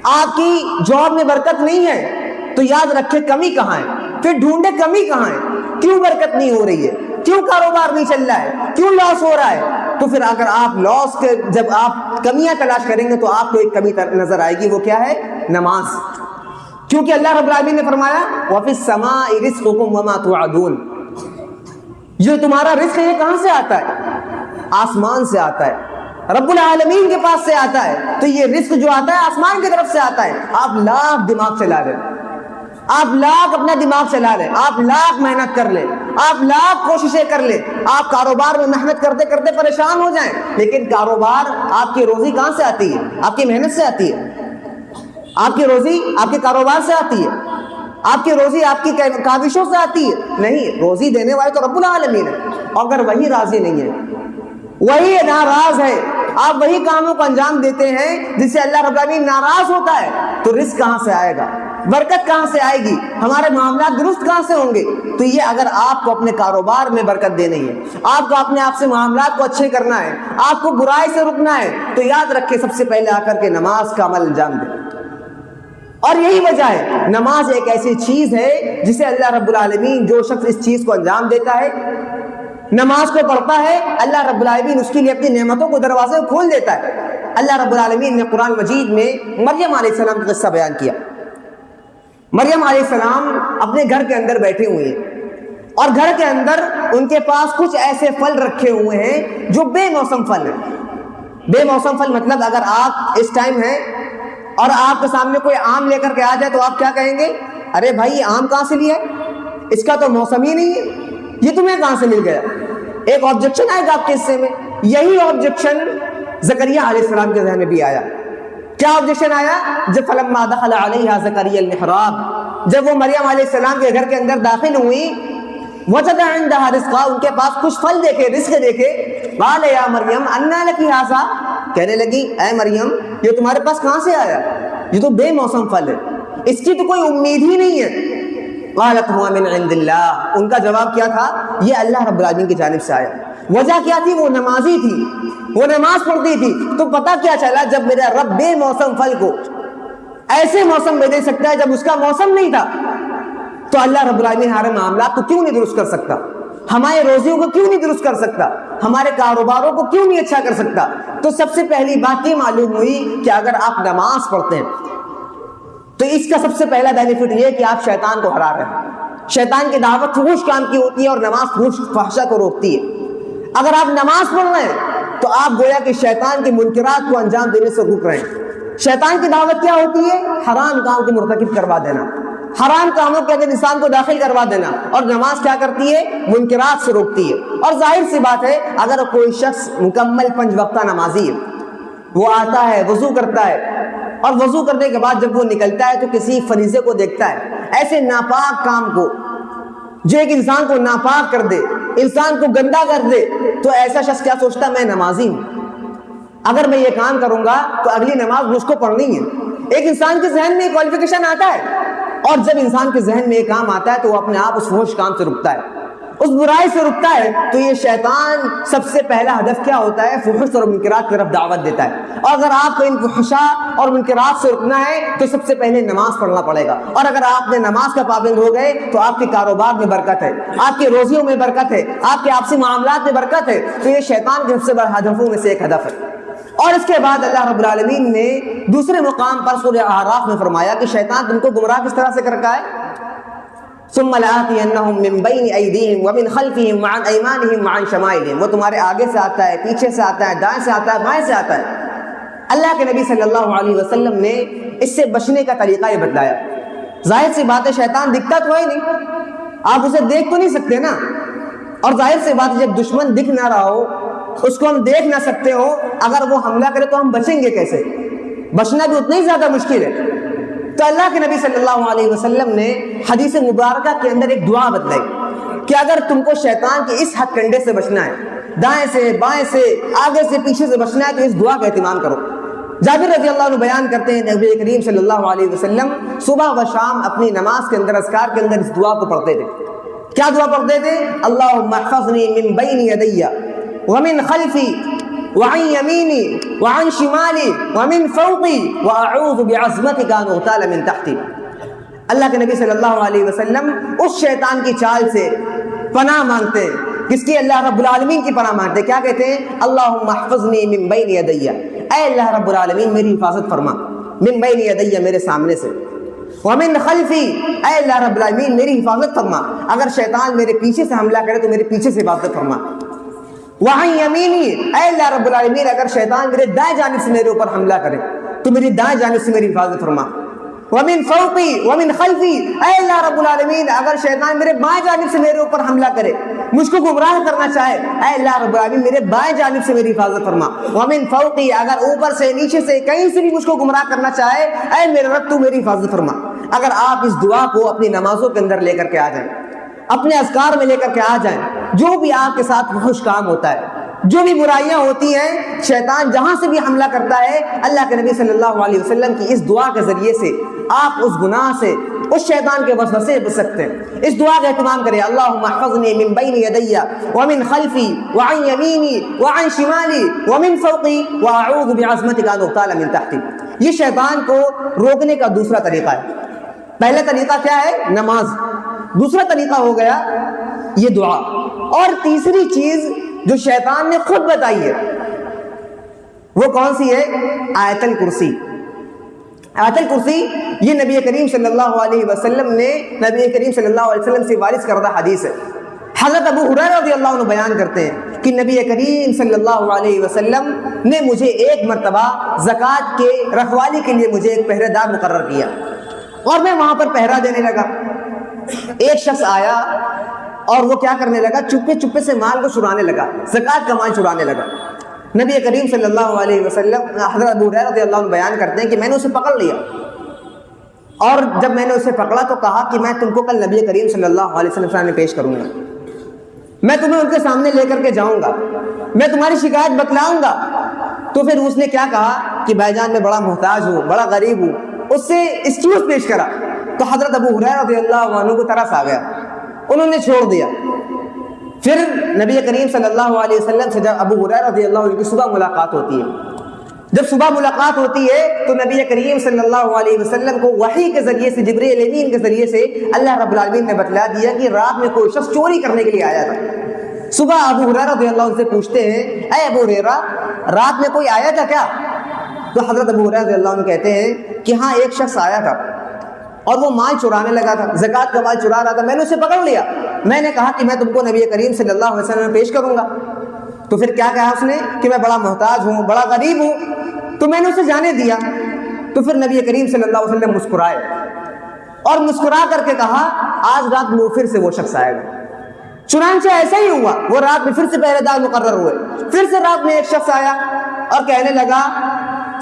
آپ کی جاب میں برکت نہیں ہے، تو یاد رکھے کمی کہاں ہے، پھر ڈھونڈے کمی کہاں ہے، کیوں برکت نہیں ہو رہی ہے، کیوں کاروبار نہیں چل رہا ہے، کیوں لاس ہو رہا ہے۔ تو پھر اگر آپ لاس کے جب آپ کمیاں تلاش کریں گے تو آپ کو ایک کمی نظر آئے گی، وہ کیا ہے؟ نماز۔ کیونکہ اللہ رب العالمین نے فرمایا وَفِي السَّمَاءِ رِزْقُكُمْ وَمَا تُوعَدُونَ، جو تمہارا رزق ہے یہ کہاں سے آتا ہے؟ آسمان سے آتا ہے، رب العالمین کے پاس سے آتا ہے۔ تو یہ رزق جو آتا ہے آسمان کی طرف سے آتا ہے۔ آپ لاکھ دماغ چلا لیں، آپ لاکھ اپنا دماغ چلا لیں، آپ لاکھ محنت کر لیں، آپ لاکھ کوششیں کر لیں، آپ کاروبار میں محنت کرتے کرتے پریشان ہو جائیں، لیکن کاروبار آپ کی روزی کہاں سے آتی ہے؟ آپ کی محنت سے آتی ہے۔ آپ کی روزی آپ کے کاروبار سے آتی ہے، آپ کی روزی آپ کی کاوشوں سے آتی ہے؟ نہیں، روزی دینے والے تو رب العالمین ہے۔ اگر وہی راضی نہیں ہے، وہی ناراض ہے، آپ وہی کاموں کو انجام دیتے ہیں جس سے اللہ رب العالمین ناراض ہوتا ہے، تو رزق کہاں سے آئے گا، برکت کہاں سے آئے گی، ہمارے معاملات درست کہاں سے ہوں گے؟ تو یہ اگر آپ کو اپنے کاروبار میں برکت دینی ہے، آپ کو اپنے آپ سے معاملات کو اچھے کرنا ہے، آپ کو برائی سے رکنا ہے، تو یاد رکھیں سب سے پہلے آ کر کے نماز کا عمل انجام دیں۔ اور یہی وجہ ہے، نماز ایک ایسی چیز ہے جسے اللہ رب العالمین، جو شخص اس چیز کو انجام دیتا ہے، نماز کو پڑھتا ہے، اللہ رب العالمین اس کے لیے اپنی نعمتوں کو دروازے کھول دیتا ہے۔ اللہ رب العالمین نے قرآن مجید میں مریم علیہ السلام کا قصہ بیان کیا۔ مریم علیہ السلام اپنے گھر کے اندر بیٹھے ہوئے ہیں، اور گھر کے اندر ان کے پاس کچھ ایسے پھل رکھے ہوئے ہیں جو بے موسم پھل ہیں۔ بے موسم پھل مطلب اگر آپ اس ٹائم ہیں اور آپ کے سامنے کوئی آم لے کر کے آ جائے تو آپ کیا کہیں گے؟ ارے بھائی یہ آم کہاں سے لیا ہے، اس کا تو موسم ہی نہیں ہے، یہ تمہیں کہاں سے مل گیا؟ ایک آبجیکشن آئے گا آپ کے حصے میں۔ یہی آبجیکشن زکریا علیہ السلام کے ذہن میں بھی آیا۔ کیا آبجیکشن آیا؟ جب فلما دخل علیہا زکریا المحراب، جب وہ مریم علیہ السلام کے گھر کے اندر داخل ہوئی، وجد عندها رزقا، ان کے پاس کچھ پھل دیکھے، رزق دیکھے، قال یا مریم انا لکی ھذا، کہنے لگی اے مریم یہ تمہارے پاس کہاں سے آیا، یہ تو بے موسم پھل ہے، اس کی تو کوئی امید ہی نہیں ہے۔ قالت هو من عند اللہ، ان کا جواب کیا تھا؟ یہ اللہ رب العالمین کی جانب سے آیا۔ وجہ کیا تھی؟ وہ نمازی تھی، وہ نماز پڑھتی تھی۔ تو پتہ کیا چلا؟ جب میرا رب بے موسم پھل کو ایسے موسم میں دے سکتا ہے جب اس کا موسم نہیں تھا، تو اللہ رب العالمین ہمارے معاملات کو کیوں نہیں درست کر سکتا؟ ہمارے روزیوں کو کیوں نہیں درست کر سکتا؟ ہمارے کاروباروں کو کیوں نہیں اچھا کر سکتا؟ تو سب سے پہلی بات یہ معلوم ہوئی کہ اگر آپ نماز پڑھتے ہیں تو اس کا سب سے پہلا بینیفٹ یہ ہے کہ آپ شیطان کو ہرا رہے ہیں۔ شیطان کی دعوت فحش کام کی ہوتی ہے اور نماز فحش فحشہ کو روکتی ہے۔ اگر آپ نماز پڑھ رہے ہیں تو آپ گویا کہ شیطان کے منکرات کو انجام دینے سے روک رہے ہیں۔ شیطان کی دعوت کیا ہوتی ہے؟ حرام کام کو مرتکب کروا دینا، حرام کاموں کے اندر انسان کو داخل کروا دینا۔ اور نماز کیا کرتی ہے؟ منکرات سے روکتی ہے۔ اور ظاہر سی بات ہے اگر کوئی شخص مکمل 5 وقتہ نمازی ہے، وہ آتا ہے، وضو کرتا ہے، اور وضو کرنے کے بعد جب وہ نکلتا ہے تو کسی فریضے کو دیکھتا ہے، ایسے ناپاک کام کو جو ایک انسان کو ناپاک کر دے، انسان کو گندا کر دے، تو ایسا شخص کیا سوچتا ہے؟ میں نمازی ہوں، اگر میں یہ کام کروں گا تو اگلی نماز مجھ کو پڑھنی ہے، ایک انسان کے ذہن میں کوالیفیکیشن آتا ہے، اور جب انسان کے ذہن میں ایک کام آتا ہے تو وہ اپنے آپ اس فحش کام سے رکتا ہے، اس برائی سے رکتا ہے. تو یہ شیطان سب سے پہلا ہدف کیا ہوتا ہے؟ فحش اور منکرات کی طرف دعوت دیتا ہے. اور اگر آپ کو ان فحشاء اور منکرات سے رکنا ہے تو سب سے پہلے نماز پڑھنا پڑے گا. اور اگر آپ نے نماز کا پابند ہو گئے تو آپ کے کاروبار میں برکت ہے، آپ کے روزیوں میں برکت ہے، آپ کے آپسی معاملات میں برکت ہے. تو یہ شیطان کے سب سے بڑے ہدفوں میں سے ایک ہدف ہے. اور اس کے بعد اللہ رب العالمین نے دوسرے مقام پر سورہ اعراف میں فرمایا کہ شیطان تم کو گمراہ کس طرح سے کر رکھا ہے؟ ثم لآتینہم من بین ایدیہم ومن خلفہم وعن ایمانہم وعن شمائلہم. وہ تمہارے آگے سے آتا ہے، پیچھے سے آتا ہے، دائیں سے آتا ہے، بائیں سے آتا ہے. اللہ کے نبی صلی اللہ علیہ وسلم نے اس سے بچنے کا طریقہ یہ بتلایا. ظاہر سی بات ہے شیطان دکھتا تو ہے نہیں، آپ اسے دیکھ تو نہیں سکتے نا. اور ظاہر سی بات ہے جب دشمن دکھ نہ رہا ہو، اس کو ہم دیکھ نہ سکتے ہو، اگر وہ حملہ کرے تو ہم بچیں گے کیسے؟ بچنا بھی اتنا ہی زیادہ مشکل ہے. تو اللہ کے نبی صلی اللہ علیہ وسلم نے حدیث مبارکہ کے اندر ایک دعا بتلائی کہ اگر تم کو شیطان کے اس ہتھ کنڈے سے بچنا ہے، دائیں سے، بائیں سے، آگے سے، پیچھے سے بچنا ہے، تو اس دعا کا اہتمام کرو. جابر رضی اللہ عنہ بیان کرتے ہیں نبی کریم صلی اللہ علیہ وسلم صبح و شام اپنی نماز کے اندر، اذکار کے اندر اس دعا کو پڑھتے تھے. کیا دعا پڑھتے تھے؟ اللہم احفظنی من بین یدی ومن خلفی وعن یمینی وعن شمالی ومن فوقی واعوذ بعظمتک ان اغتال من تحتی. اللہ کے نبی صلی اللہ علیہ وسلم اس شیطان کی چال سے پناہ مانگتے ہیں. کس کی؟ اللہ رب العالمین کی پناہ مانگتے ہیں. کیا کہتے ہیں؟ اللہم احفظنی من بین یدی، اے اللہ رب العالمین میری حفاظت فرما، من بین یدی میرے سامنے سے، ومن خلفی، اے اللہ رب العالمین میری حفاظت فرما، اگر شیطان میرے پیچھے سے حملہ کرے تو میرے پیچھے سے حفاظت فرما، وعن یمینی، اے اللہ رب العالمین اگر شیطان میرے دائیں جانب سے میرے اوپر حملہ کرے تو میری دائیں جانب سے میری حفاظت فرما، ومن فوقی ومن خلفی، اے اللہ رب العالمین اگر شیطان میرے بائیں جانب سے میرے اوپر حملہ کرے، مجھ کو گمراہ کرنا چاہے، اے اللہ رب العالمین میرے بائیں جانب سے میری حفاظت فرما، ومن فوقی اگر اوپر سے، نیچے سے، کہیں سے بھی مجھ کو گمراہ کرنا چاہے، اے میرے رب تو میری حفاظت فرما. اگر آپ اس دعا کو اپنی نمازوں کے اندر لے کر کے آ جائیں، اپنے اذکار میں لے کر کے آ جائیں، جو بھی آپ کے ساتھ فحش کام ہوتا ہے، جو بھی برائیاں ہوتی ہیں، شیطان جہاں سے بھی حملہ کرتا ہے، اللہ کے نبی صلی اللہ علیہ وسلم کی اس دعا کے ذریعے سے آپ اس گناہ سے، اس شیطان کے وسوسے سے بچ سکتے ہیں. اس دعا کا اہتمام کریں. اللہم احفظنی من بین یدی ومن خلفی وعن یمینی وعن شمالی ومن فوقی واعوذ بعظمتک ان اغتال من تحتی. یہ شیطان کو روکنے کا دوسرا طریقہ ہے. پہلا طریقہ کیا ہے؟ نماز. دوسرا طریقہ ہو گیا یہ دعا. اور تیسری چیز جو شیطان نے خود بتائی ہے وہ کون سی ہے؟ آیت الکرسی. آیت الکرسی یہ نبی کریم صلی اللہ علیہ وسلم نے، نبی کریم صلی اللہ علیہ وسلم سے وارث کردہ حدیث ہے. حضرت ابو ہریرہ رضی اللہ عنہ بیان کرتے ہیں کہ نبی کریم صلی اللہ علیہ وسلم نے مجھے ایک مرتبہ زکوٰۃ کے رکھوالی کے لیے مجھے ایک پہرے دار مقرر کیا اور میں وہاں پر پہرا دینے لگا. ایک شخص آیا اور وہ کیا کرنے لگا؟ چپے چپے سے مال کو چرانے لگا، زکوٰۃ کا مال چرانے لگا. نبی کریم صلی اللہ علیہ وسلم، حضرت ابو ہریرہ رضی اللہ عنہ بیان کرتے ہیں کہ میں نے اسے پکڑ لیا، اور جب میں نے اسے پکڑا تو کہا کہ میں تم کو کل نبی کریم صلی اللہ علیہ وسلم کے سامنے پیش کروں گا، میں تمہیں ان کے سامنے لے کر کے جاؤں گا، میں تمہاری شکایت بتلاؤں گا. تو پھر اس نے کیا کہا کہ بھائی جان میں بڑا محتاج ہوں، بڑا غریب ہوں. اس سے ایکسکیوز پیش کرا تو حضرت ابو ہریرہ رضی اللہ عنہ کو ترس آ گیا، انہوں نے چھوڑ دیا. پھر نبی کریم صلی اللہ علیہ وسلم سے جب ابو ہریرہ رضی اللہ عنہ کی صبح ملاقات ہوتی ہے، جب صبح ملاقات ہوتی ہے تو نبی کریم صلی اللہ علیہ وسلم کو وحی کے ذریعے سے، جبرائیل امین کے ذریعے سے اللہ رب العالمین نے بتلا دیا کہ رات میں کوئی شخص چوری کرنے کے لیے آیا تھا. صبح ابو ہریرہ رضی اللہ عنہ سے پوچھتے ہیں، اے ابو ہریرہ رات میں کوئی آیا تھا کیا؟ تو حضرت ابو ہریرہ رضی اللہ عنہ کہتے ہیں کہ ہاں ایک شخص آیا تھا اور وہ مال چرانے لگا تھا، زکوٰۃ کا مال چرا رہا تھا. میں نے اسے پکڑ لیا، میں نے کہا کہ میں تم کو نبی کریم صلی اللہ علیہ وسلم پیش کروں گا. تو پھر کیا کہا اس نے کہ میں بڑا محتاج ہوں، بڑا غریب ہوں. تو میں نے اسے جانے دیا. تو پھر نبی کریم صلی اللہ علیہ وسلم مسکرائے اور مسکرا کر کے کہا آج رات میں پھر سے وہ شخص آئے گا. چنانچہ ایسا ہی ہوا، وہ رات میں پھر سے پہرے دار مقرر ہوئے. پھر سے رات میں ایک شخص آیا اور کہنے لگا،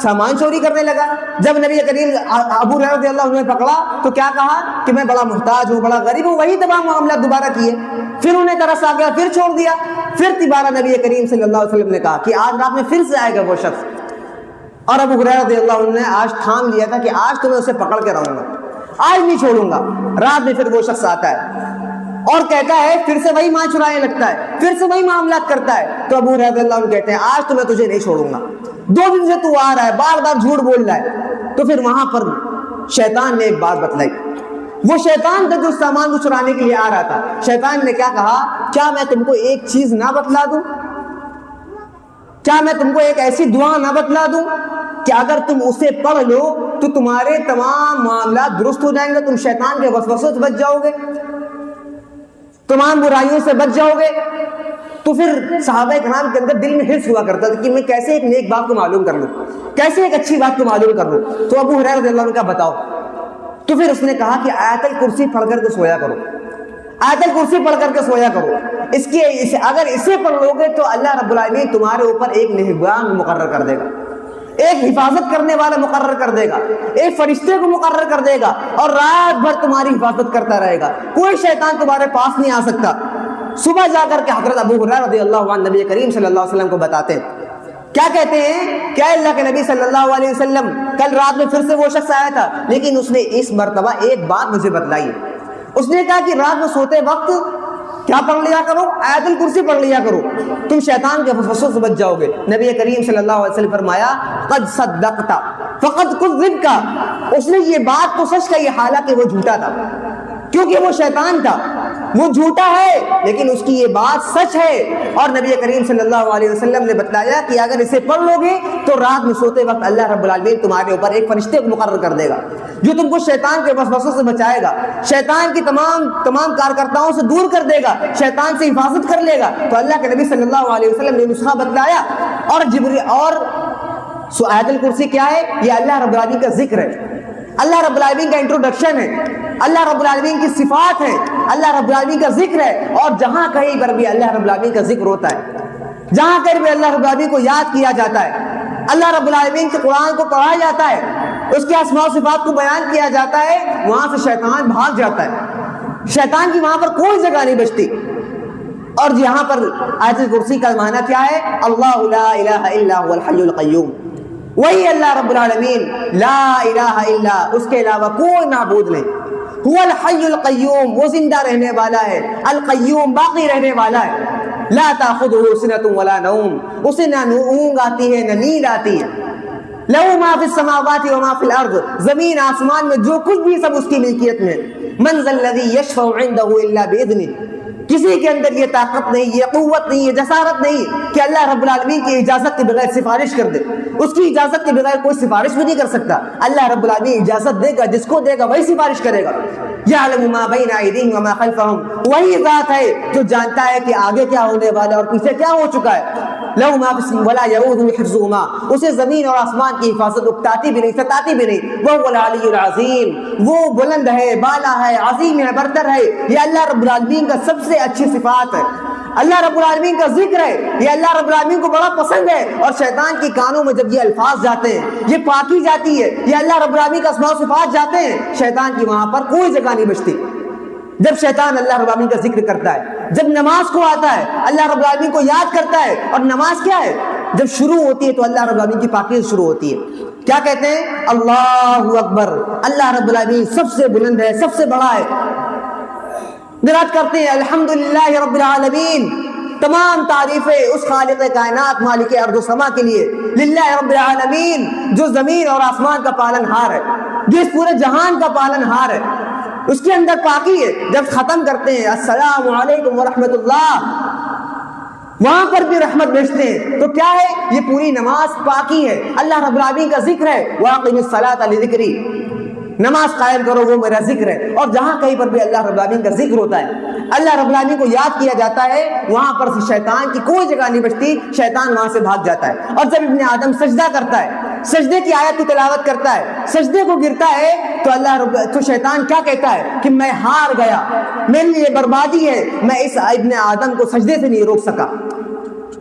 سامان چوری کرنے لگا. جب نبی کریم ابو ہریرہ رضی اللہ عنہ نے پکڑا تو کیا کہا کہ میں بڑا محتاج ہوں، بڑا غریب ہوں. وہی تمام معاملات دوبارہ کیے. پھر انہیں ترس آ گیا، پھر چھوڑ دیا. پھر دوبارہ نبی کریم صلی اللہ علیہ وسلم نے کہا کہ آج رات میں پھر سے آئے گا وہ شخص. اور ابو ہریرہ رضی اللہ عنہ نے آج تھام لیا تھا کہ آج تو میں اسے پکڑ کے رہوں گا، آج نہیں چھوڑوں گا۔ رات میں پھر وہ شخص آتا ہے اور کہتا ہے، پھر سے وہی ماں چرانے لگتا ہے، پھر سے وہی معاملات کرتا ہے۔ تو ابو ہریرہ رضی اللہ عنہ کہتے ہیں آج تو میں تجھے نہیں چھوڑوں گا، 2 دن سے تو آ رہا ہے، بار بار جھوٹ بول رہا ہے۔ تو پھر وہاں پر شیطان نے ایک بات بتلائی، وہ شیطان تھا جو اس سامان کو چرانے کے لیے آ رہا تھا۔ شیطان نے کیا کہا، کیا میں تم کو ایک چیز نہ بتلا دوں، کیا میں تم کو ایک ایسی دعا نہ بتلا دوں کہ اگر تم اسے پڑھ لو تو تمہارے تمام معاملات درست ہو جائیں گے، تم شیطان کے وسوسوں سے بچ جاؤ گے، تمام برائیوں سے بچ جاؤ گے۔ تو پھر صحابہ کرام کے اندر دل میں حرص ہوا کرتا تھا کہ میں کیسے ایک نیک بات کو معلوم کر لوں، کیسے ایک اچھی بات کو معلوم کر لوں۔ تو ابو ہریرہ رضی اللہ عنہ کا بتاؤ۔ تو پھر اس نے کہا کہ آیت الکرسی پڑھ کر کے سویا کرو، آیت الکرسی پڑھ کر کے سویا کرو، اگر اسے پڑھ لو گے تو اللہ رب العالمین تمہارے اوپر ایک نگہبان مقرر کر دے گا، ایک حفاظت کرنے والا مقرر کر دے گا، ایک فرشتے کو مقرر کر دے گا اور رات بھر تمہاری حفاظت کرتا رہے گا، کوئی شیطان تمہارے پاس نہیں آ سکتا۔ صبح جا کر کے حضرت ابو ہریرہ رضی اللہ عنہ نبی کریم صلی اللہ علیہ وسلم کو بتاتے ہیں، کیا کہتے ہیں، کیا اللہ کے نبی صلی اللہ علیہ وسلم کل رات میں پھر سے وہ شخص آیا تھا، لیکن اس نے اس مرتبہ ایک بات مجھے بتلائی۔ اس نے کہا کہ رات میں سوتے وقت کیا پڑھ لیا کرو، آیت الکرسی پڑھ لیا کرو، تم شیطان کے وسوسوں سے بچ جاؤ گے۔ نبی کریم صلی اللہ علیہ وسلم فرمایا، قد صدقت فقد کذبت، اس نے یہ بات تو سچ کہی حالانکہ وہ جھوٹا تھا، کیونکہ وہ شیطان تھا، وہ جھوٹا ہے لیکن اس کی یہ بات سچ ہے۔ اور نبی کریم صلی اللہ علیہ وسلم نے بتلایا کہ اگر اسے پڑھ لو گے تو رات میں سوتے وقت اللہ رب العالمین تمہارے اوپر ایک فرشتے کو مقرر کر دے گا جو تم کو شیطان کے وسوسوں سے بچائے گا، شیطان کی تمام کارکرتاؤں سے دور کر دے گا، شیطان سے حفاظت کر لے گا۔ تو اللہ کے نبی صلی اللہ علیہ وسلم نے نسخہ بتلایا۔ اور آیت الکرسی کیا ہے، یہ اللہ رب العالمین کا ذکر ہے، اللہ رب العالمین کا انٹروڈکشن ہے، اللہ رب العالمین کی صفات ہے، اللہ رب العالمین کا ذکر ہے۔ اور جہاں کہیں پر بھی اللہ رب العالمین کا ذکر ہوتا ہے، جہاں کہیں بھی اللہ رب العالمین کو یاد کیا جاتا ہے، اللہ رب العالمین کے قرآن کو پڑھا جاتا ہے، اس کے اسماء و صفات کو بیان کیا جاتا ہے، وہاں سے شیطان بھاگ جاتا ہے، شیطان کی وہاں پر کوئی جگہ نہیں بچتی۔ اور یہاں پر آیت الکرسی کا معنی کیا ہے، اللہ لا الہ الا هو الحی القیوم، وہی اللہ رب العالمین، لا الہ الا، اس کے علاوہ کوئی معبود نہیں، هو الحی القیوم، وہ زندہ رہنے والا ہے، القیوم باقی رہنے والا ہے، لا تاخذہ سنۃ ولا نوم، اسے نہ اونگ آتی ہے نہ نیند آتی ہے، لہ ما فی السماوات و ما فی الارض، زمین آسمان میں جو کچھ بھی سب اس کی ملکیت میں، من ذا الذی یشفع عنده الا باذنہ، کسی کے اندر یہ طاقت نہیں، یہ قوت نہیں، یہ جسارت نہیں کہ اللہ رب العالمین کی اجازت کے بغیر سفارش کر دے، اس کی اجازت کے بغیر کوئی سفارش بھی نہیں کر سکتا۔ اللہ رب العالمین اجازت دے گا، جس کو دے گا وہی سفارش کرے گا۔ یعلم ما بین ایدیہم وما خلفہم، وہی ذات ہے جو جانتا ہے کہ آگے کیا ہونے والا اور پیچھے کیا ہو چکا ہے۔ لہ ما فی ولا یعوذہ حفظہما، اسے زمین اور آسمان کی حفاظت اکتاتی بھی نہیں، ستاتی بھی نہیں۔ وہو العلی العظیم، وہ بلند ہے، بالا ہے، عظیم ہے، برتر ہے، یہ اللہ رب العالمین کا سب سے اچھی صفات ہے۔ اللہ رب العالمین کا ذکر ہے، یہ اللہ رب العالمین کو بڑا پسند ہے۔ اور شیطان کے کانوں میں جب یہ الفاظ جاتے ہیں، یہ پاکی جاتی ہے، یہ اللہ رب العالمین کا اسماء و صفات جاتے ہیں، شیطان کی وہاں پر کوئی جگہ نہیں بچتی۔ جب شیطان اللہ رب العالمین کا ذکر کرتا ہے، جب نماز کو آتا ہے، اللہ رب العالمین کو یاد کرتا ہے، اور نماز کیا ہے، جب شروع ہوتی ہے تو اللہ رب العالمین کی پاکی سے شروع ہوتی ہے۔ کیا کہتے ہیں، اللہ اکبر، اللہ رب العالمین سب سے بلند ہے، سب سے بڑا ہے۔ دراد کرتے ہیں الحمدللہ رب العالمین، تمام تعریفیں اس خالق کائنات مالک ارض و سما کے لیے، للہ رب العالمین، جو زمین اور آسمان کا پالن ہار ہے، جو اس پورے جہان کا پالن ہار ہے، اس کے اندر پاکی ہے۔ جب ختم کرتے ہیں السلام علیکم ورحمۃ اللہ، وہاں پر بھی رحمت بھیجتے ہیں، تو کیا ہے، یہ پوری نماز پاکی ہے، اللہ رب العالمین کا ذکر ہے۔ وَأَقِمِ الصَّلَاةَ لِذِكْرِي، نماز قائم کرو، وہ میرا ذکر ہے۔ اور جہاں کہیں پر بھی اللہ رب العالمین کا ذکر ہوتا ہے، اللہ رب العالمین کو یاد کیا جاتا ہے، وہاں پر شیطان کی کوئی جگہ نہیں بچتی، شیطان وہاں سے بھاگ جاتا ہے۔ اور جب ابن آدم سجدہ کرتا ہے، سجدے کی آیت کی تلاوت کرتا ہے، سجدے کو گرتا ہے، تو شیطان کیا کہتا ہے کہ میں ہار گیا، میرے لیے بربادی ہے، میں اس ابن آدم کو سجدے سے نہیں روک سکا۔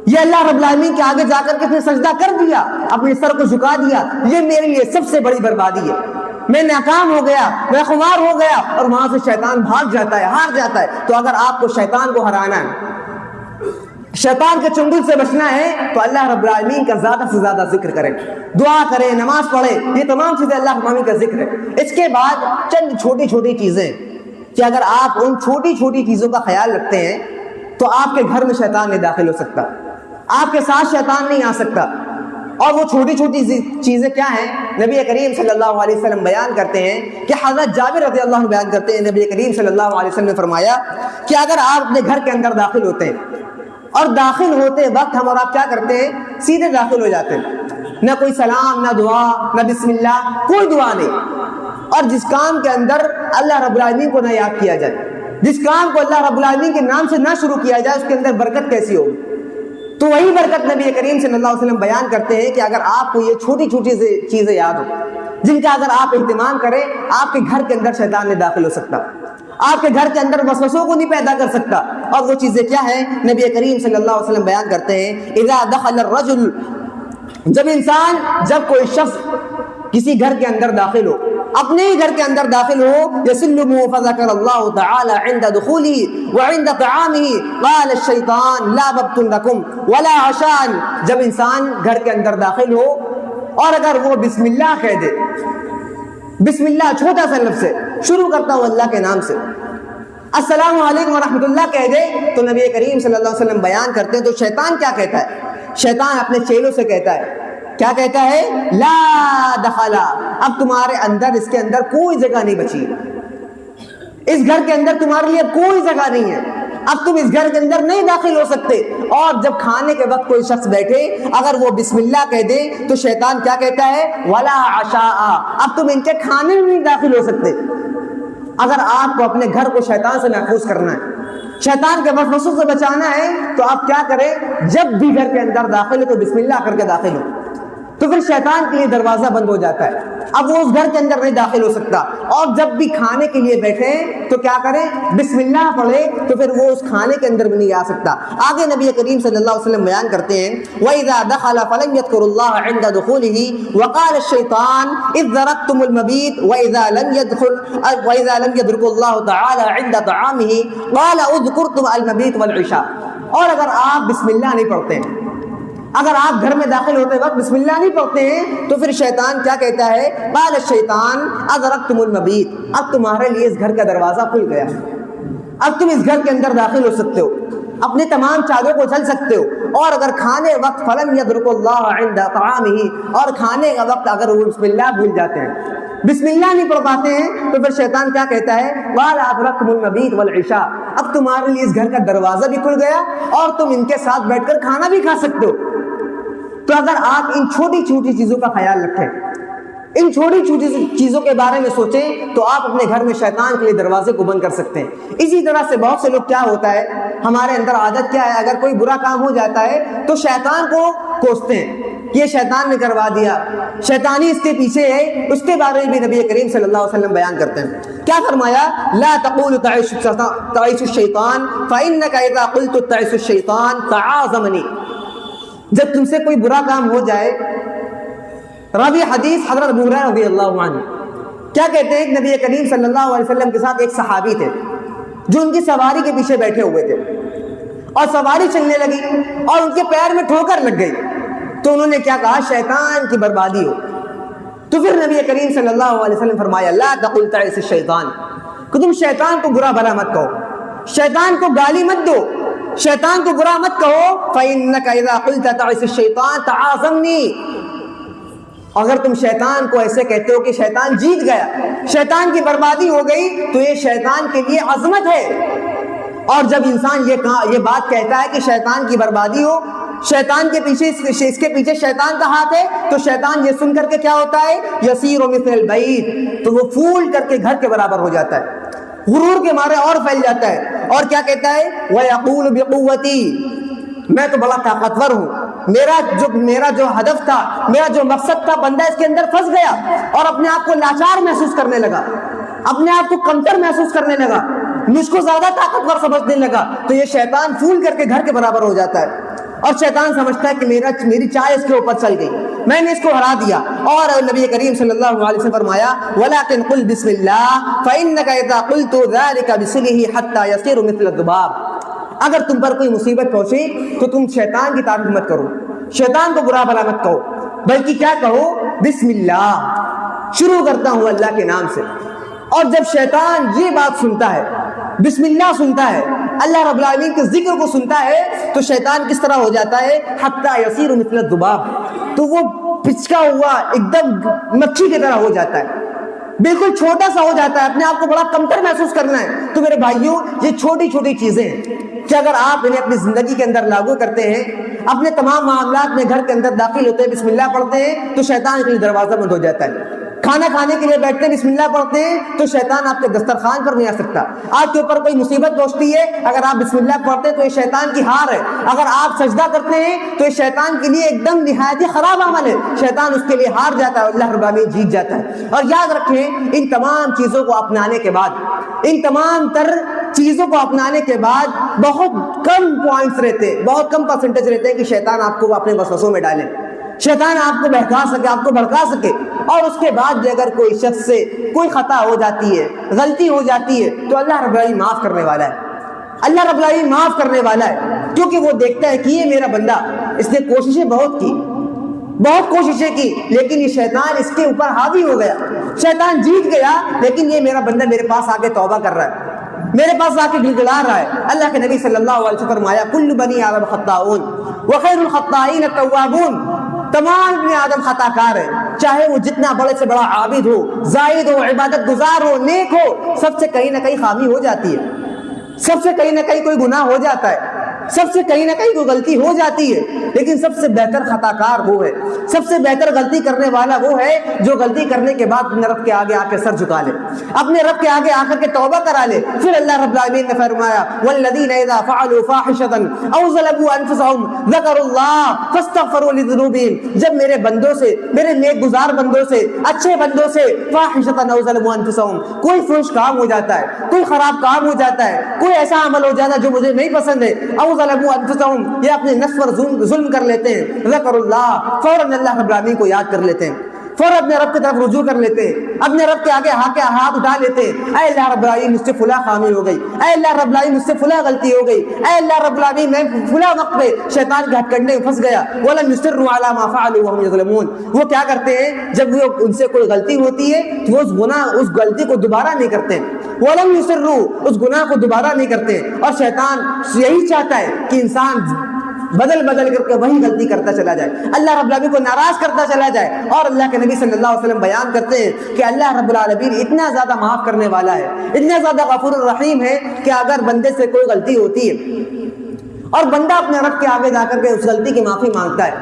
یہ اللہ رب العالمین کے آگے جا کر کے اس نے سجدہ کر دیا، اپنے سر کو جھکا دیا، یہ میرے لیے سب سے بڑی بربادی ہے، میں ناکام ہو گیا، میں خمار ہو گیا۔ اور وہاں سے شیطان بھاگ جاتا ہے، ہار جاتا ہے۔ تو اگر آپ کو شیطان کو ہرانا ہے، شیطان کے چنگل سے بچنا ہے تو اللہ رب العالمین کا زیادہ سے زیادہ ذکر کریں، دعا کریں، نماز پڑھیں، یہ تمام چیزیں اللہ رب العالمین کا ذکر ہے۔ اس کے بعد چند چھوٹی چھوٹی چیزیں کہ اگر آپ ان چھوٹی چھوٹی چیزوں کا خیال رکھتے ہیں تو آپ کے گھر میں شیطان نہیں داخل ہو سکتا، آپ کے ساتھ شیطان نہیں آ سکتا۔ اور وہ چھوٹی چھوٹی چیزیں کیا ہیں؟ نبی کریم صلی اللہ علیہ وسلم بیان کرتے ہیں کہ حضرت جابر رضی اللہ عنہ بیان کرتے ہیں، نبی کریم صلی اللہ علیہ وسلم نے فرمایا کہ اگر آپ اپنے گھر کے اندر داخل ہوتے ہیں اور داخل ہوتے وقت ہم اور آپ کیا کرتے ہیں؟ سیدھے داخل ہو جاتے ہیں، نہ کوئی سلام، نہ دعا، نہ بسم اللہ، کوئی دعا نہیں۔ اور جس کام کے اندر اللہ رب العالمین کو نہ یاد کیا جائے، جس کام کو اللہ رب العالمین کے نام سے نہ شروع کیا جائے، اس کے اندر برکت کیسی ہوگی؟ تو وہی برکت نبی کریم صلی اللہ علیہ وسلم بیان کرتے ہیں کہ اگر آپ کو یہ چھوٹی چھوٹی چیزیں یاد ہو، جن کا اگر آپ اہتمام کریں، آپ کے گھر کے اندر شیطان نہیں داخل ہو سکتا، آپ کے گھر کے اندر وسوسوں کو نہیں پیدا کر سکتا۔ اور وہ چیزیں کیا ہیں؟ نبی کریم صلی اللہ علیہ وسلم بیان کرتے ہیں اذا دخل الرجل، جب کوئی شخص کسی گھر کے اندر داخل ہو، اپنے ہی گھر کے اندر داخل ہو، یسلم فذکر اللہ تعالی عند دخوله وعند طعامه قال الشیطان لا ببت لکم ولا عشاء، جب انسان گھر کے اندر داخل ہو اور اگر وہ بسم اللہ کہہ دے، بسم اللہ چھوٹا سا لفظ ہے، شروع کرتا ہوں اللہ کے نام سے، السلام علیکم ورحمۃ اللہ کہہ دے، تو نبی کریم صلی اللہ علیہ وسلم بیان کرتے ہیں تو شیطان کیا کہتا ہے؟ شیطان اپنے چیلوں سے کہتا ہے، کیا کہتا ہے؟ لا دخلا، اب تمہارے اندر اس کے اندر کوئی جگہ نہیں بچی، اس گھر کے اندر تمہارے لیے کوئی جگہ نہیں ہے، اب تم اس گھر کے اندر نہیں داخل ہو سکتے۔ اور جب کھانے کے وقت کوئی شخص بیٹھے اگر وہ بسم اللہ کہہ دے تو شیطان کیا کہتا ہے؟ ولا عشاء، اب تم ان کے کھانے میں نہیں داخل ہو سکتے۔ اگر آپ کو اپنے گھر کو شیطان سے محفوظ کرنا ہے، شیطان کے وسوسوں سے بچانا ہے، تو آپ کیا کریں؟ جب بھی گھر کے اندر داخل ہو تو بسم اللہ کر کے داخل ہو، تو پھر شیطان کے لیے دروازہ بند ہو جاتا ہے، اب وہ اس گھر کے اندر نہیں داخل ہو سکتا۔ اور جب بھی کھانے کے لیے بیٹھے تو کیا کریں؟ بسم اللہ پڑھے، تو پھر وہ اس کھانے کے اندر بھی نہیں آ سکتا۔ آگے نبی کریم صلی اللہ علیہ وسلم بیان کرتے ہیں وَإِذَا دَخَلَ فَلَمْ يَذْكُرُ اللَّهَ عِنْدَ دُخُولِهِ وَقَالَ الشَّيْطَانُ إِذْ ذَرَقْتُمُ الْمَبِيتَ وَإِذَا لَمْ يَذْكُرْ اللَّهُ تَعَالَى عِنْدَ طَعَامِهِ قَالَ اذْكُرْتُمْ الْمَبِيتَ وَالْعِشَاءَ۔ اور اگر آپ بسم اللہ نہیں پڑھتے ہیں، اگر آپ گھر میں داخل ہوتے وقت بسم اللہ نہیں پڑھتے ہیں، تو پھر شیطان کیا کہتا ہے؟ قال الشیطان ادرکتم المبیت، اب تمہارے لیے اس گھر کا دروازہ کھل گیا، اب تم اس گھر کے اندر داخل ہو سکتے ہو، اپنے تمام چادروں کو چل سکتے ہو۔ اور اگر کھانے وقت فلم یدرک اللہ عند طعامہ، اور کھانے کا وقت اگر وہ بسم اللہ بھول جاتے ہیں، بسم اللہ نہیں پڑھ پاتے ہیں، تو پھر شیطان کیا کہتا ہے؟ قال ادرکتم المبیت والعشاء، اب تمہارے لیے اس گھر کا دروازہ بھی کھل گیا اور تم ان کے ساتھ بیٹھ کر کھانا بھی کھا سکتے ہو۔ تو اگر آپ ان چھوٹی چھوٹی چیزوں کا خیال رکھیں، ان چھوٹی چھوٹی چیزوں کے بارے میں سوچیں، تو آپ اپنے گھر میں شیطان کے لیے دروازے کو بند کر سکتے ہیں۔ اسی طرح سے بہت سے لوگ کیا ہوتا ہے، ہمارے اندر عادت کیا ہے، اگر کوئی برا کام ہو جاتا ہے تو شیطان کو کوستے ہیں کہ یہ شیطان نے کروا دیا، شیطانی اس کے پیچھے ہے۔ اس کے بارے میں بھی نبی کریم صلی اللہ علیہ وسلم بیان کرتے ہیں، کیا فرمایا؟ لا تقول تعیش الشیطان فإنك إذا قلت تعیش الشیطان تعاظمنی، جب تم سے کوئی برا کام ہو جائے، راوی حدیث حضرت ابو ہریرہ رضی اللہ عنہ کیا کہتے ہیں؟ کہ نبی کریم صلی اللہ علیہ وسلم کے ساتھ ایک صحابی تھے جو ان کی سواری کے پیچھے بیٹھے ہوئے تھے، اور سواری چلنے لگی اور ان کے پیر میں ٹھوکر لگ گئی، تو انہوں نے کیا کہا؟ شیطان کی بربادی ہو۔ تو پھر نبی کریم صلی اللہ علیہ وسلم فرمایا لا تقل تعیس الشیطان، کہ تم شیطان کو برا بھلا مت کہو، شیطان کو گالی مت دو، شیطان کو برا مت کہو۔ فإنك إذا قلت تعیس الشیطان تعاظمنی، اگر تم شیطان کو ایسے کہتے ہو کہ شیطان جیت گیا، شیطان کی بربادی ہو گئی، تو یہ شیطان کے لیے عظمت ہے۔ اور جب انسان یہ بات کہتا ہے کہ شیطان کی بربادی ہو، شیطان کے پیچھے اس کے پیچھے شیطان کا ہاتھ ہے، تو شیطان یہ سن کر کے کیا ہوتا ہے؟ یسیر مثل البعیر، تو وہ پھول کر کے گھر کے برابر ہو جاتا ہے، غرور کے مارے اور پھیل جاتا ہے، اور کیا کہتا ہے؟ وَيَقُولُ بِقُوَّتِي، میں تو بڑا طاقتور ہوں، میرا جو ہدف تھا، میرا جو مقصد تھا، بندہ اس کے اندر پھنس گیا اور اپنے آپ کو لاچار محسوس کرنے لگا، اپنے آپ کو کمتر محسوس کرنے لگا، مجھ کو زیادہ طاقتور سمجھنے لگا، تو یہ شیطان پھول کر کے گھر کے برابر ہو جاتا ہے، اور شیطان سمجھتا ہے کہ میری چائے اس کے اوپر چل گئی، میں نے اس کو ہرا دیا۔ اور نبی کریم صلی اللہ علیہ وسلم فرمایا وَلَكِنْ قُلْ بِسْمِ اللَّهِ فَإِنَّكَ إِذَا قُلْتُ ذَلِكَ بِسِلِهِ حَتَّى يَصِيرُ مِثْلَ الذُّبَابِ، اگر تم پر کوئی مصیبت پہنچے تو تم شیطان کی تعریف مت کرو، شیطان کو برا بھلا مت کہو، بلکہ کیا کہو؟ بسم اللہ، شروع کرتا ہوں اللہ کے نام سے۔ اور جب شیطان یہ بات سنتا ہے، بسم اللہ سنتا ہے، اللہ رب العالمین کے ذکر کو سنتا ہے، تو شیطان کس طرح ہو جاتا ہے؟ حتی یصیر مثل الذباب، تو وہ پچکا ہوا ایک دم مچھی کی طرح ہو جاتا ہے، بالکل چھوٹا سا ہو جاتا ہے، اپنے آپ کو بڑا کمتر محسوس کرنا ہے۔ تو میرے بھائیوں، یہ چھوٹی چھوٹی چیزیں ہیں کہ اگر آپ انہیں اپنی زندگی کے اندر لاگو کرتے ہیں، اپنے تمام معاملات میں گھر کے اندر داخل ہوتے ہیں، بسم اللہ پڑھتے ہیں، تو شیطان کے لیے دروازہ بند ہو جاتا ہے۔ کھانا کھانے کے لیے بیٹھتے ہیں، بسم اللہ پڑھتے ہیں، تو شیطان آپ کے دسترخوان پر نہیں آ سکتا۔ آپ کے اوپر کوئی مصیبت پہنچتی ہے، اگر آپ بسم اللہ پڑھتے ہیں تو یہ شیطان کی ہار ہے۔ اگر آپ سجدہ کرتے ہیں تو یہ شیطان کے لیے ایک دم نہایت ہی خراب عمل ہے، شیطان اس کے لیے ہار جاتا ہے، اللہ رب العالمین جیت جاتا ہے۔ اور یاد رکھیں، ان تمام چیزوں کو اپنانے کے بعد، ان تمام تر چیزوں کو اپنانے کے بعد بہت کم پوائنٹس رہتے ہیں، بہت کم پرسنٹیج رہتے ہیں کہ شیطان آپ کو اپنے وسوسوں میں ڈالے، شیطان آپ کو بہکا سکے، آپ کو بھڑکا سکے۔ اور اس کے بعد بھی اگر کوئی شخص سے کوئی خطا ہو جاتی ہے، غلطی ہو جاتی ہے، تو اللہ رب العالمین معاف کرنے والا ہے، اللہ رب العالمین معاف کرنے والا ہے، کیونکہ وہ دیکھتا ہے کہ یہ میرا بندہ، اس نے کوششیں بہت کی، بہت کوششیں کی، لیکن یہ شیطان اس کے اوپر حاوی ہو گیا، شیطان جیت گیا، لیکن یہ میرا بندہ میرے پاس آ کے توبہ کر رہا ہے، میرے پاس آ کے گڑگڑا رہا ہے۔ اللہ کے نبی صلی اللہ علیہ وسلم فرمایا، کل بنی آدم خطاؤن وخیر الخطائین التوابون، تمام ابن آدم خطا کار ہے، چاہے وہ جتنا بڑے سے بڑا عابد ہو، زاہد ہو، عبادت گزار ہو، نیک ہو، سب سے کہیں نہ کہیں خامی ہو جاتی ہے، سب سے کہیں نہ کہیں کوئی گناہ ہو جاتا ہے، سب سے کہیں نہ کہیں کوئی غلطی ہو جاتی ہے، لیکن سب سے بہتر خطا کار وہ ہے، سب سے بہتر غلطی کرنے والا وہ ہے جو غلطی کرنے کے بعد اپنے رب کے آگے آ کے سر جھکا لے، اپنے رب کے آگے آ کر کے توبہ کرا لے۔ پھر اللہ رب العالمین نے فرمایا، والذین اذا فعلوا فاحشۃ او ظلموا انفسهم ذکروا اللہ فاستغفروا لذنوبهم، جب میرے بندوں سے، میرے نیک گزار بندوں سے، اچھے بندوں سے، فاحشۃ او ظلموا انفسهم، کوئی فحش کام ہو جاتا ہے، کوئی خراب کام ہو جاتا ہے، کوئی ایسا عمل ہو جاتا ہے جو مجھے نہیں پسند ہے، او ظلموا انفسهم، یہ اپنے نفس پر ظلم کر لیتے ہیں، ذکر اللہ، فوراً اللہ رب العالمین کو یاد کر لیتے ہیں، فوراً اپنے رب کی طرف رجوع کر لیتے ہیں، اپنے رب کے آگے ہاتھ اٹھا لیتے ہیں، اے اللہ رب العالمین مجھ سے فلاں خامی ہو گئی، اے اللہ رب العالمین مجھ سے فلاں غلطی ہو گئی، اے اللہ رب العالمین میں فلاں وقت پہ شیطان کے ہتھکنڈے میں پھنس گیا، وَلَمْ يُصِرُّوا عَلَىٰ مَا فَعَلُوا وَهُمْ يَظْلِمُونَ، وہ کیا کرتے ہیں جب وہ ان سے کوئی غلطی ہوتی ہے تو وہ اس غلطی کو دوبارہ نہیں کرتے، وَلَمْ يُصِرُّوا، اس گناہ کو دوبارہ نہیں کرتے، اور شیطان یہی چاہتا ہے کہ انسان بدل کر کے وہی غلطی کرتا چلا جائے، اللہ رب العالمین کو ناراض کرتا چلا جائے۔ اور اللہ کے نبی صلی اللہ علیہ وسلم بیان کرتے ہیں کہ اللہ رب العالمین اتنا زیادہ معاف کرنے والا ہے، اتنا زیادہ غفور الرحیم ہے کہ اگر بندے سے کوئی غلطی ہوتی ہے اور بندہ اپنے رب کے آگے جا کر کے اس غلطی کی معافی مانگتا ہے،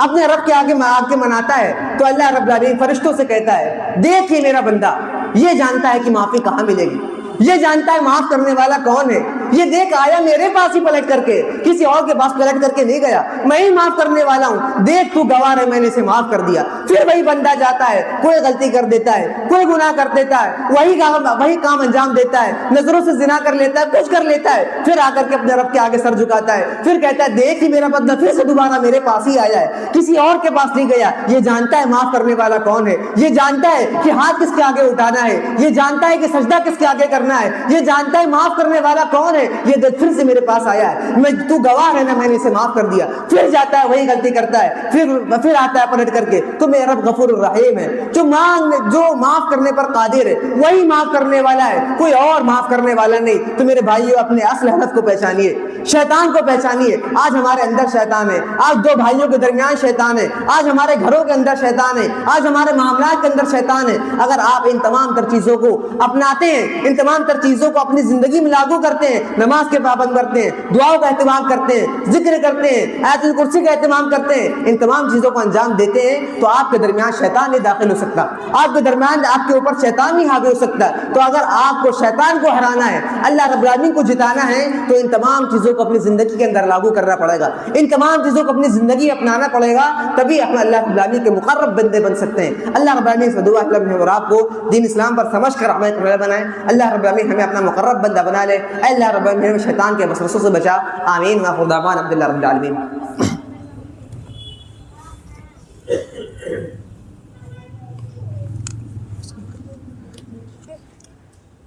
اپنے رب کے آگے مناتا ہے، تو اللہ رب العالمین فرشتوں سے کہتا ہے، دیکھ یہ میرا بندہ یہ جانتا ہے کہ معافی کہاں ملے گی، یہ جانتا ہے معاف کرنے والا کون ہے، یہ دیکھ آیا میرے پاس ہی پلٹ کر کے، کسی اور کے پاس پلٹ کر کے نہیں گیا، میں ہی معاف کرنے والا ہوں، دیکھ تو گواہ ہے میں نے اسے معاف کر دیا۔ پھر وہی بندہ جاتا ہے، کوئی غلطی کر دیتا ہے، کوئی گناہ کر دیتا ہے، وہی کام انجام دیتا ہے، نظروں سے زنا کر لیتا ہے، کچھ کر لیتا ہے، پھر آ کر کے اپنے رب کے آگے سر جھکاتا ہے، پھر کہتا ہے دیکھ ہی میرا بندہ پھر سے دوبارہ میرے پاس ہی آیا ہے، کسی اور کے پاس نہیں گیا۔ یہ جانتا ہے معاف کرنے والا کون ہے، یہ جانتا ہے کہ ہاتھ کس کے آگے اٹھانا ہے، یہ جانتا ہے کہ سجدہ کس کے آگے کرنا ہے، یہ جانتا ہے معاف کرنے والا کون ہے، یہ دیکھ پھر سے میرے پاس آیا ہے، تو گواہ ہے نا میں نے اسے معاف کر دیا، پھر جاتا ہے وہی غلطی کرتا ہے، پھر آتا ہے پلٹ کر کے، تو میرا رب غفور الرحیم ہے، جو معاف کرنے پر قادر ہے، وہی معاف کرنے والا ہے، کوئی اور معاف کرنے والا نہیں۔ تو میرے بھائیو اپنے اصل ہدف کو پہچانیے، شیطان کو پہچانیے۔ آج ہمارے اندر شیطان ہے، آج دو بھائیوں کے درمیان شیطان ہے، آج ہمارے گھروں کے اندر شیطان ہے، آج ہمارے معاملات کے اندر شیطان ہے۔ اگر آپ ان تمام تر چیزوں کو اپناتے ہیں، ان تمام تر چیزوں کو اپنی زندگی میں لاگو کرتے ہیں، نماز کے پابند کرتے ہیں، دعاؤں کا اہتمام کرتے ہیں، ذکر کرتے ہیں، آیت الکرسی کا اہتمام کرتے ہیں، ان تمام چیزوں کو انجام دیتے ہیں، تو آپ کے درمیان شیطان نہیں داخل ہو سکتا، آپ کے درمیان آپ کے اوپر شیطان نہیں حاوی ہو سکتا۔ تو اگر آپ کو شیطان کو ہرانا ہے، اللہ رب العالمین کو جتانا ہے، تو ان تمام چیزوں کو اپنی زندگی کے اندر لاگو کرنا پڑے گا، ان تمام چیزوں کو اپنی زندگی اپنانا پڑے گا، تبھی اپنا اللہ رب العالمین کے مقرب بندے بن سکتے ہیں۔ اللہ رب العالمین سے دعا ہے کہ اور آپ کو دین اسلام پر سمجھ کر عمل کرنے بنائے، اللہ رب العالمین ہمیں اپنا مقرب بندہ بنا لے، اے اللہ رب العالمین ہمیں شیطان کے وسوسوں سے بچا، آمین وآخر دعوانا الحمدللہ رب العالمین۔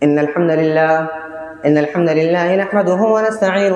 ان الحمد للہ نحمده ونستعینه